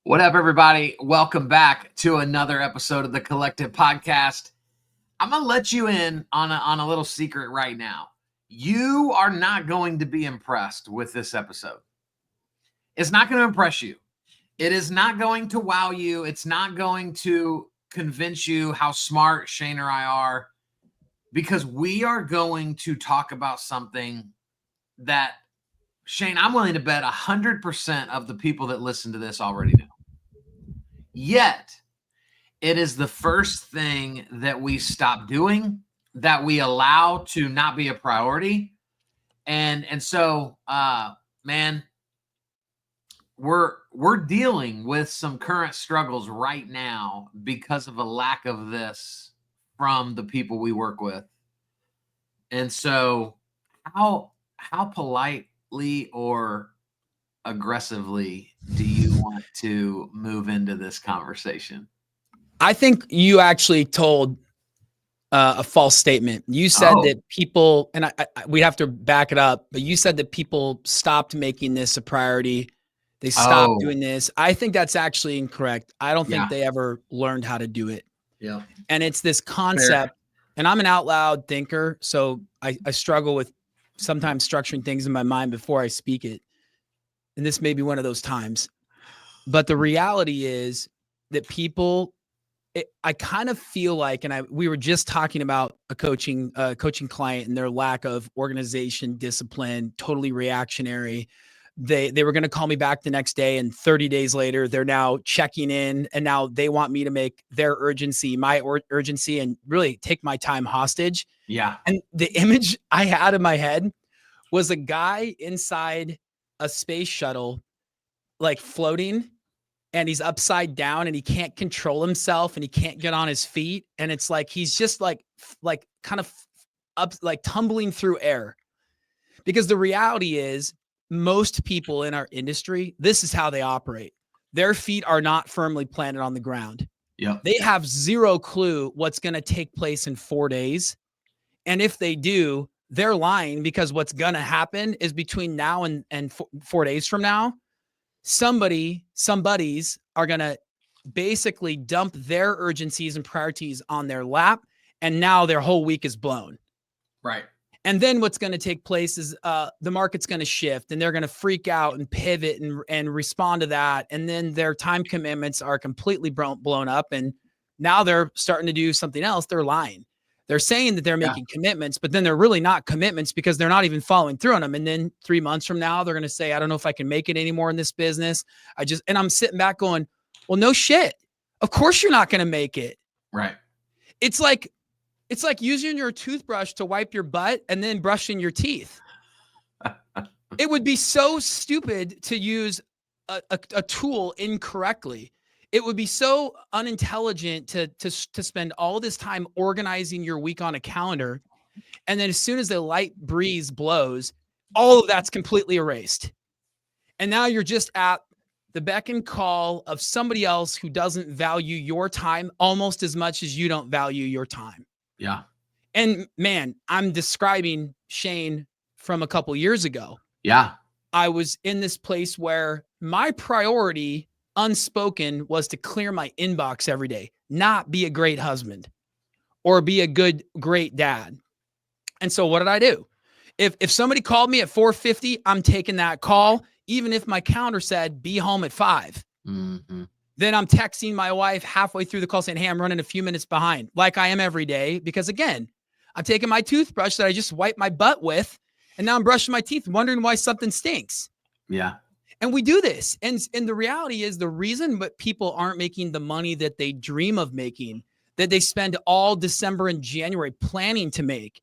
What up, everybody? Welcome back to another episode of the Collective Podcast. I'm going to let you in on a little secret right now. You are not going to be impressed with this episode. It's not going to impress you. It is not going to wow you. It's not going to convince you how smart Shane or I are, because we are going to talk about something that, Shane, I'm willing to bet 100% of the people that listen to this already know. Yet, it is the first thing that we stop doing, that we allow to not be a priority. And so, man, we're dealing with some current struggles right now because of a lack of this from the people we work with. And so, how politely or aggressively do you want to move into this conversation? I think you actually told a false statement. You said that people, and we'd have to back it up, but you said that people stopped making this a priority. They stopped doing this. I think that's actually incorrect. I don't think they ever learned how to do it. Yeah. And it's this concept, and I'm an out loud thinker, so I struggle with sometimes structuring things in my mind before I speak it. And this may be one of those times. But the reality is that people, I kind of feel like, and we were just talking about a coaching client and their lack of organization, discipline, totally reactionary. They were going to call me back the next day, and 30 days later, they're now checking in, and now they want me to make their urgency my urgency and really take my time hostage. Yeah. And the image I had in my head was a guy inside a space shuttle, like floating, and he's upside down and he can't control himself and he can't get on his feet. And it's like, he's just like kind of up, like tumbling through air. Because the reality is, most people in our industry, this is how they operate. Their feet are not firmly planted on the ground. Yeah. They have zero clue what's going to take place in 4 days. And if they do, they're lying, because what's going to happen is between now and 4 days from now, somebodies are going to basically dump their urgencies and priorities on their lap. And now their whole week is blown. Right. And then what's going to take place is the market's going to shift, and they're going to freak out and pivot and respond to that. And then their time commitments are completely blown up. And now they're starting to do something else. They're lying. They're saying that they're making commitments, but then they're really not commitments, because they're not even following through on them. And then 3 months from now, they're going to say, I don't know if I can make it anymore in this business. And I'm sitting back going, well, no shit. Of course you're not going to make it. Right. It's like using your toothbrush to wipe your butt and then brushing your teeth. It would be so stupid to use a tool incorrectly. It would be so unintelligent to spend all this time organizing your week on a calendar, and then as soon as the light breeze blows, all of that's completely erased. And now you're just at the beck and call of somebody else who doesn't value your time almost as much as you don't value your time. Yeah. And man, I'm describing Shane from a couple years ago. Yeah. I was in this place where my priority, unspoken, was to clear my inbox every day, not be a great husband or be a great dad. And so what did I do? If somebody called me at 4:50, I'm taking that call, even if my calendar said be home at 5. Mm-hmm. Then I'm texting my wife halfway through the call saying, hey, I'm running a few minutes behind, like I am every day. Because again, I'm taking my toothbrush that I just wiped my butt with, and now I'm brushing my teeth, wondering why something stinks. Yeah. And we do this. And the reality is, the reason but people aren't making the money that they dream of making, that they spend all December and January planning to make,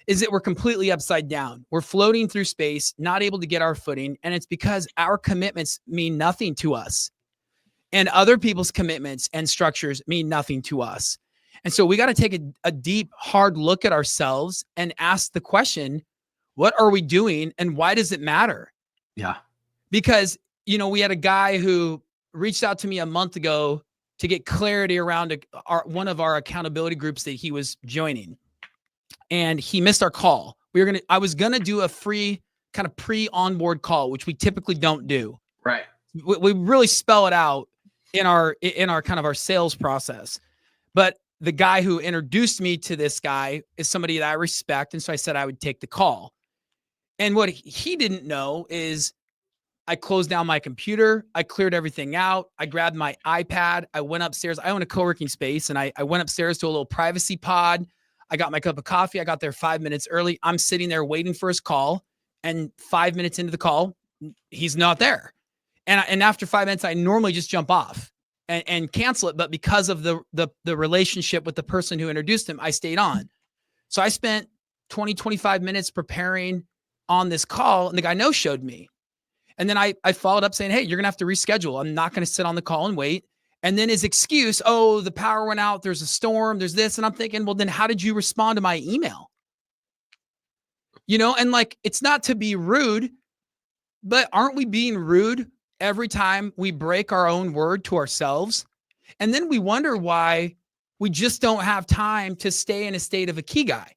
is that we're completely upside down. We're floating through space, not able to get our footing. And it's because our commitments mean nothing to us. And other people's commitments and structures mean nothing to us. And so we got to take a deep, hard look at ourselves and ask the question, what are we doing and why does it matter? Yeah. Because, we had a guy who reached out to me a month ago to get clarity around one of our accountability groups that he was joining. And he missed our call. I was going to do a free kind of pre-onboard call, which we typically don't do. Right. We really spell it out. in our kind of our sales process. But the guy who introduced me to this guy is somebody that I respect. And so I said I would take the call. And what he didn't know is I closed down my computer. I cleared everything out. I grabbed my iPad. I went upstairs. I own a co-working space, and I went upstairs to a little privacy pod. I got my cup of coffee. I got there 5 minutes early. I'm sitting there waiting for his call. And 5 minutes into the call, he's not there. And after 5 minutes, I normally just jump off and cancel it. But because of the relationship with the person who introduced him, I stayed on. So I spent 20, 25 minutes preparing on this call, and the guy no-showed me. And then I followed up saying, hey, you're going to have to reschedule. I'm not going to sit on the call and wait. And then his excuse, oh, the power went out. There's a storm. There's this. And I'm thinking, well, then how did you respond to my email? And like, it's not to be rude, but aren't we being rude every time we break our own word to ourselves? And then we wonder why we just don't have time to stay in a state of a ikigai,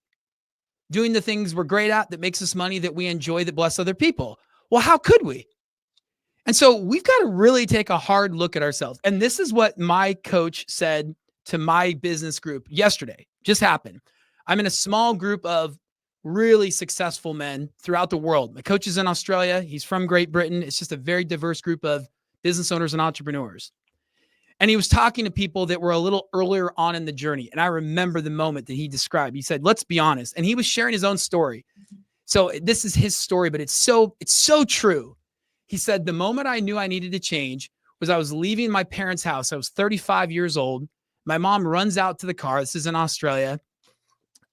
doing the things we're great at, that makes us money, that we enjoy, that bless other people. Well, how could we? And so we've got to really take a hard look at ourselves. And this is what my coach said to my business group yesterday. Just happened. I'm in a small group of really successful men throughout the world. My coach is in Australia. He's from Great Britain. It's just a very diverse group of business owners and entrepreneurs. And he was talking to people that were a little earlier on in the journey. And I remember the moment that he described. He said, let's be honest. And he was sharing his own story. So this is his story, but it's so true. He said, the moment I knew I needed to change was I was leaving my parents' house. I was 35 years old. My mom runs out to the car. This is in Australia.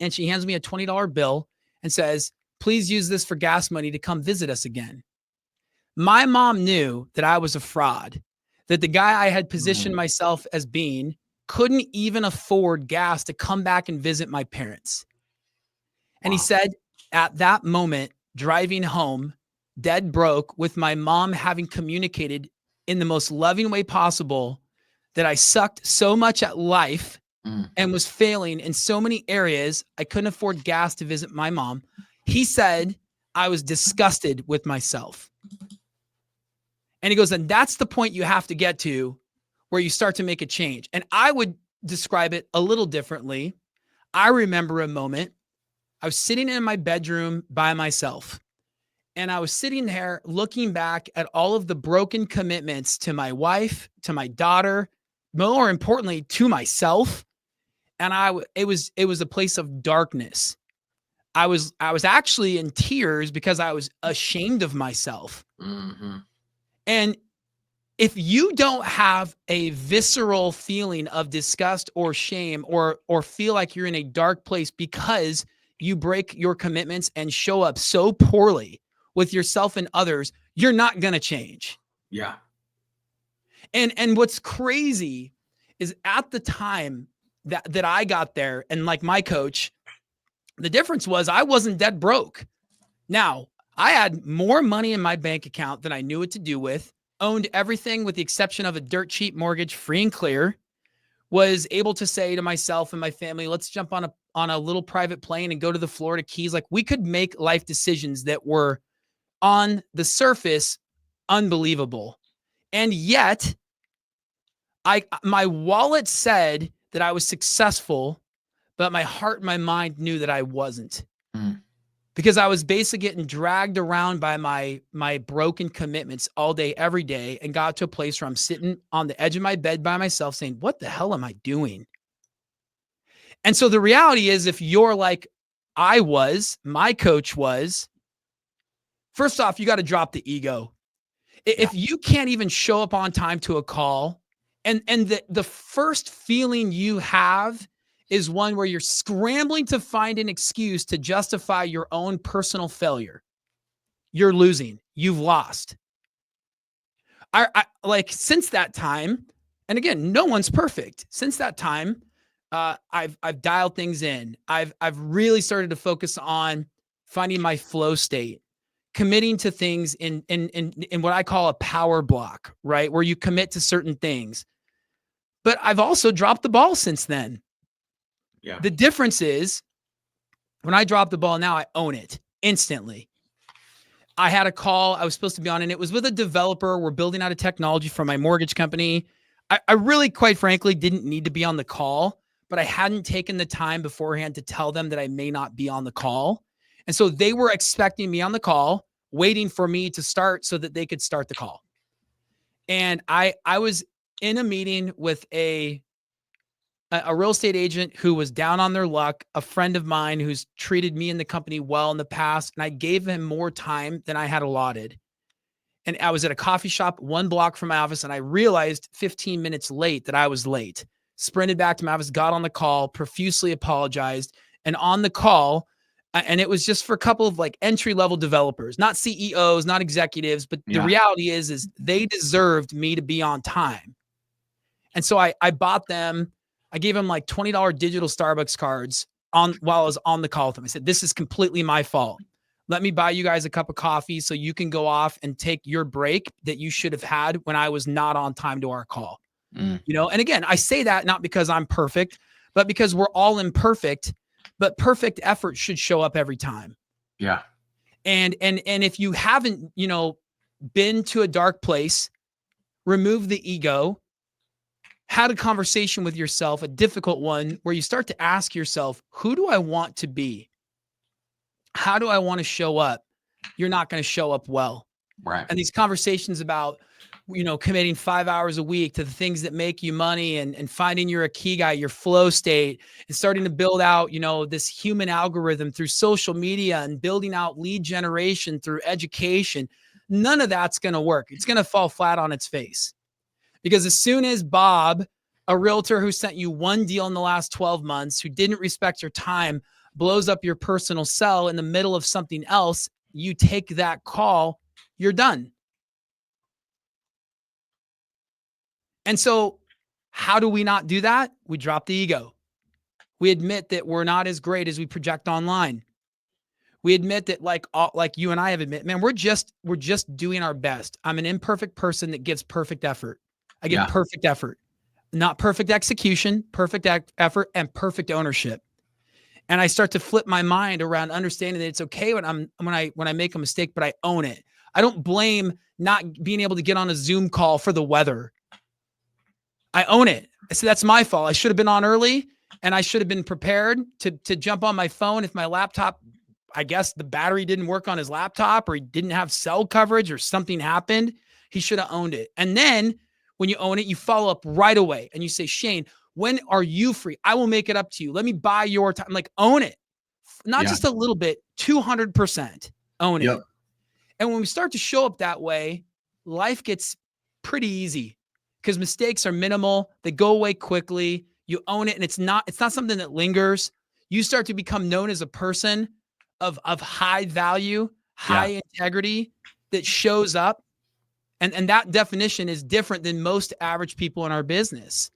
And she hands me a $20 bill and says, please use this for gas money to come visit us again. My mom knew that I was a fraud, that the guy I had positioned myself as being couldn't even afford gas to come back and visit my parents. And he said, at that moment, driving home, dead broke, with my mom having communicated in the most loving way possible that I sucked so much at life and was failing in so many areas, I couldn't afford gas to visit my mom. He said, I was disgusted with myself. And he goes, and that's the point you have to get to where you start to make a change. And I would describe it a little differently. I remember a moment. I was sitting in my bedroom by myself, and I was sitting there looking back at all of the broken commitments to my wife, to my daughter, more importantly, to myself. And it was a place of darkness. I was actually in tears because I was ashamed of myself. Mm-hmm. And if you don't have a visceral feeling of disgust or shame, or feel like you're in a dark place because you break your commitments and show up so poorly with yourself and others, you're not going to change. Yeah. And what's crazy is at the time that I got there, and like my coach, the difference was I wasn't dead broke. Now, I had more money in my bank account than I knew what to do with, owned everything with the exception of a dirt cheap mortgage, free and clear, was able to say to myself and my family, let's jump on a little private plane and go to the Florida Keys. Like, we could make life decisions that were on the surface unbelievable. And yet my wallet said that I was successful, but my heart and my mind knew that I wasn't. Because I was basically getting dragged around by my broken commitments all day, every day, and got to a place where I'm sitting on the edge of my bed by myself saying, what the hell am I doing? And so the reality is, if you're like I was, my coach was, first off, you got to drop the ego. If you can't even show up on time to a call, and the first feeling you have is one where you're scrambling to find an excuse to justify your own personal failure, you're losing. You've lost. I like, since that time, and again, no one's perfect. Since that time, I've dialed things in. I've really started to focus on finding my flow state, committing to things in what I call a power block, right? Where you commit to certain things. But I've also dropped the ball since then. Yeah. The difference is, when I drop the ball now, I own it instantly. I had a call I was supposed to be on, and it was with a developer. We're building out a technology for my mortgage company. I really, quite frankly, didn't need to be on the call, but I hadn't taken the time beforehand to tell them that I may not be on the call. And so they were expecting me on the call, waiting for me to start so that they could start the call. And I was in a meeting with a real estate agent who was down on their luck, a friend of mine who's treated me and the company well in the past, and I gave him more time than I had allotted. And I was at a coffee shop 1 block from my office, and I realized 15 minutes late that I was late. Sprinted back to my office, got on the call, profusely apologized, and on the call, and it was just for a couple of like entry-level developers, not CEOs, not executives, but the reality is they deserved me to be on time. And so I bought them, I gave them like $20 digital Starbucks cards while I was on the call with them. I said, this is completely my fault. Let me buy you guys a cup of coffee so you can go off and take your break that you should have had when I was not on time to our call. You know, and again, I say that not because I'm perfect, but because we're all imperfect, but perfect effort should show up every time. Yeah. And if you haven't, you know, been to a dark place, remove the ego, had a conversation with yourself, a difficult one, where you start to ask yourself, who do I want to be? How do I want to show up? You're not going to show up well. Right. And these conversations about, you know, committing 5 hours a week to the things that make you money and finding your Ikigai, your flow state, and starting to build out, you know, this human algorithm through social media and building out lead generation through education. None of that's going to work. It's going to fall flat on its face. Because as soon as Bob, a realtor who sent you one deal in the last 12 months, who didn't respect your time, blows up your personal cell in the middle of something else, you take that call, you're done. And so how do we not do that? We drop the ego. We admit that we're not as great as we project online. We admit that like you and I have admitted, man, we're just doing our best. I'm an imperfect person that gives perfect effort. I give perfect effort, not perfect execution, perfect effort, and perfect ownership. And I start to flip my mind around understanding that it's okay when I make a mistake, but I own it. I don't blame not being able to get on a Zoom call for the weather. I own it. I said, that's my fault. I should have been on early and I should have been prepared to jump on my phone if my laptop, I guess the battery didn't work on his laptop or he didn't have cell coverage or something happened. He should have owned it. And then when you own it, you follow up right away and you say, Shane, when are you free? I will make it up to you. Let me buy your time. Like, own it. Not just a little bit, 200% own it. And when we start to show up that way, life gets pretty easy because mistakes are minimal. They go away quickly. You own it. And it's not something that lingers. You start to become known as a person of high value, high integrity that shows up. And that definition is different than most average people in our business.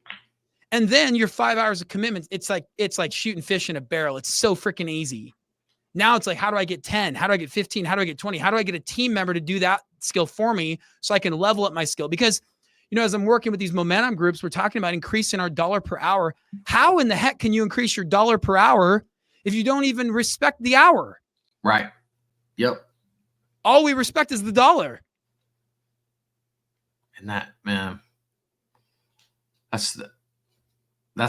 And then your 5 hours of commitment, it's like shooting fish in a barrel. It's so freaking easy. Now it's like, how do I get 10? How do I get 15? How do I get 20? How do I get a team member to do that skill for me so I can level up my skill? Because, you know, as I'm working with these momentum groups, we're talking about increasing our dollar per hour. How in the heck can you increase your dollar per hour if you don't even respect the hour? Right. Yep. All we respect is the dollar. And that, man, that's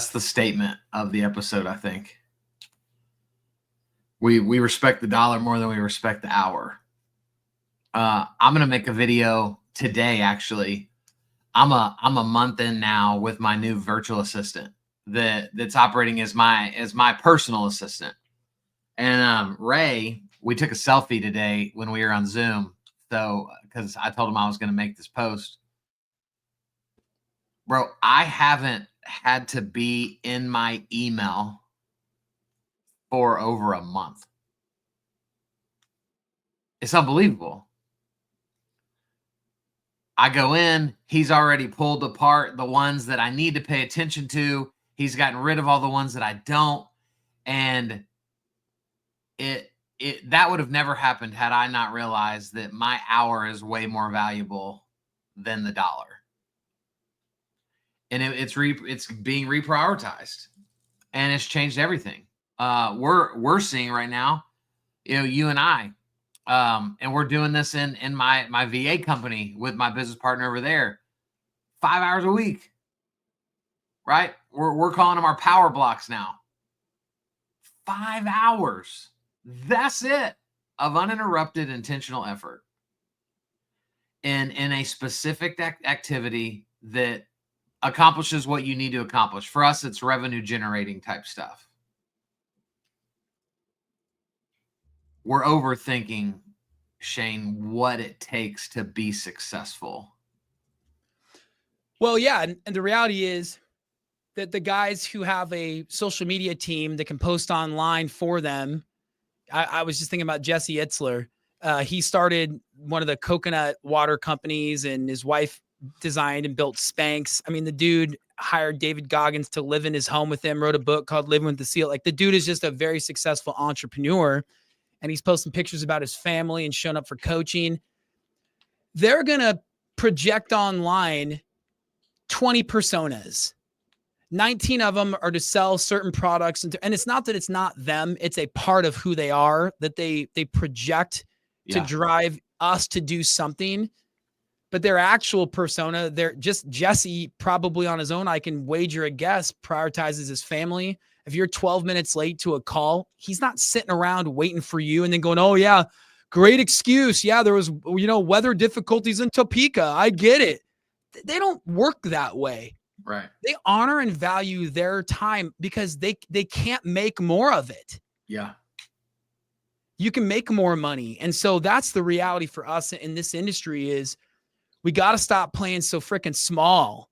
the statement of the episode, I think. We respect the dollar more than we respect the hour. I'm gonna make a video today. Actually, I'm a month in now with my new virtual assistant that's operating as my personal assistant. And Ray, we took a selfie today when we were on Zoom. So because I told him I was gonna make this post. Bro, I haven't had to be in my email for over a month. It's unbelievable. I go in, he's already pulled apart the ones that I need to pay attention to. He's gotten rid of all the ones that I don't. And that would have never happened had I not realized that my hour is way more valuable than the dollar. And it's being reprioritized, and it's changed everything. We're seeing right now, you know, you and I, and we're doing this in my VA company with my business partner over there, 5 hours a week. right? We're calling them our power blocks now. 5 hours. That's it, of uninterrupted intentional effort in a specific activity that accomplishes what you need to accomplish. For us, it's revenue generating type stuff. We're overthinking, Shane, what it takes to be successful. Well, yeah. And the reality is that the guys who have a social media team that can post online for them, I was just thinking about Jesse Itzler. He started one of the coconut water companies, and his wife designed and built Spanx. I mean, the dude hired David Goggins to live in his home with him, wrote a book called Living with the Seal. Like, the dude is just a very successful entrepreneur, and he's posting pictures about his family and showing up for coaching. They're going to project online 20 personas. 19 of them are to sell certain products. And it's not that it's not them. It's a part of who they are that they project to drive us to do something. But their actual persona, they're just Jesse, probably on his own, I can wager a guess, prioritizes his family. If you're 12 minutes late to a call, he's not sitting around waiting for you and then going, oh yeah, great excuse. Yeah, there was, weather difficulties in Topeka. I get it. They don't work that way. Right. They honor and value their time because they can't make more of it. Yeah. You can make more money. And so that's the reality for us in this industry is we got to stop playing so freaking small.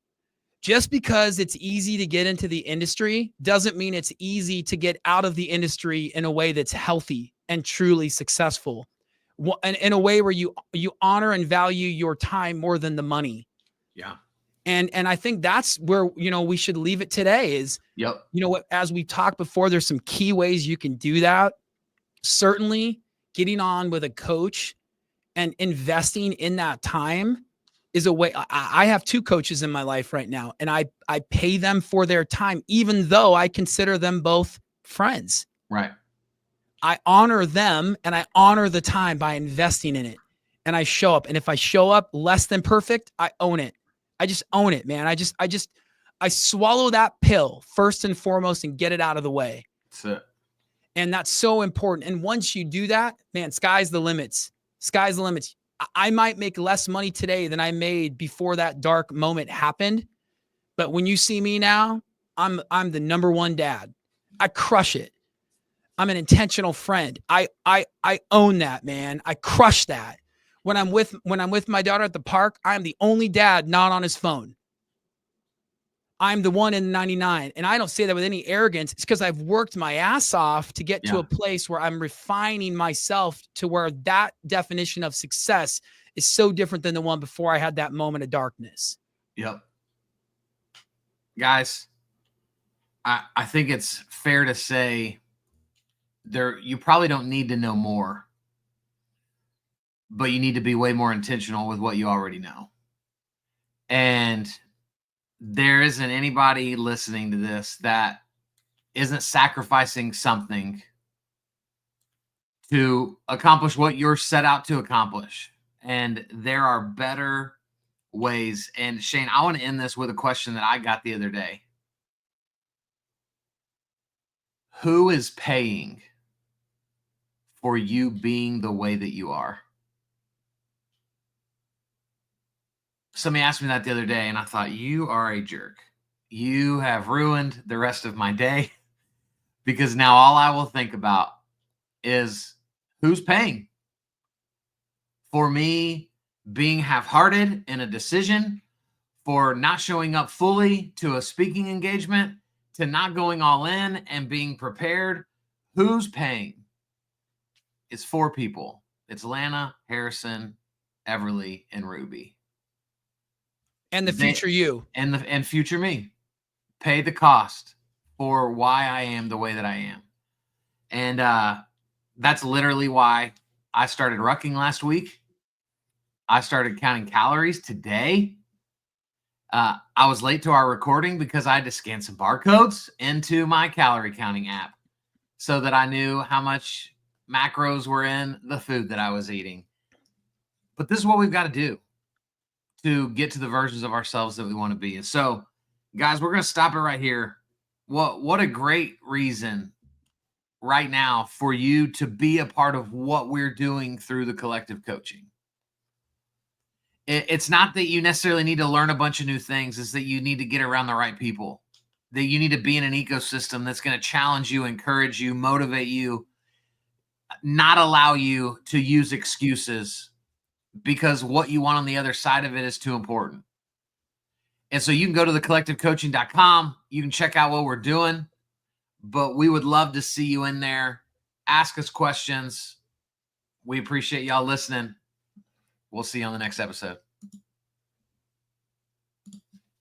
Just because it's easy to get into the industry doesn't mean it's easy to get out of the industry in a way that's healthy and truly successful. And in a way where you honor and value your time more than the money. Yeah. And I think that's where, we should leave it today is, as we talked before, there's some key ways you can do that. Certainly getting on with a coach and investing in that time is a way. I have 2 coaches in my life right now, and I pay them for their time, even though I consider them both friends. Right. I honor them and I honor the time by investing in it, and I show up. And if I show up less than perfect, I own it. I just own it, man. I swallow that pill first and foremost and get it out of the way. That's it. And that's so important. And once you do that, man, sky's the limits. Sky's the limits. I might make less money today than I made before that dark moment happened. But when you see me now, I'm the number one dad. I crush it. I'm an intentional friend. I own that, man. I crush that. When I'm with my daughter at the park, I'm the only dad not on his phone. I'm the one in 99. And I don't say that with any arrogance. It's because I've worked my ass off to get to a place where I'm refining myself to where that definition of success is so different than the one before I had that moment of darkness. Yep. Guys, I think it's fair to say you probably don't need to know more, but you need to be way more intentional with what you already know. And there isn't anybody listening to this that isn't sacrificing something to accomplish what you're set out to accomplish. And there are better ways. And Shane, I want to end this with a question that I got the other day. Who is paying for you being the way that you are? Somebody asked me that the other day, and I thought, you are a jerk. You have ruined the rest of my day because now all I will think about is who's paying for me being half-hearted in a decision, for not showing up fully to a speaking engagement, to not going all in and being prepared. Who's paying? It's 4 people. It's Lana, Harrison, Everly, and Ruby. And the future you. And future me. Pay the cost for why I am the way that I am. And that's literally why I started rucking last week. I started counting calories today. I was late to our recording because I had to scan some barcodes into my calorie counting app so that I knew how much macros were in the food that I was eating. But this is what we've got to do to get to the versions of ourselves that we want to be. And so, Guys, we're going to stop it right here. What a great reason right now for you to be a part of what we're doing through the collective coaching. It's not that you necessarily need to learn a bunch of new things. It's that you need to get around the right people, that you need to be in an ecosystem that's going to challenge you, encourage you, motivate you, not allow you to use excuses because what you want on the other side of it is too important. And so you can go to thecollectivecoaching.com. You can check out what we're doing, but we would love to see you in there. Ask us questions. We appreciate y'all listening. We'll see you on the next episode.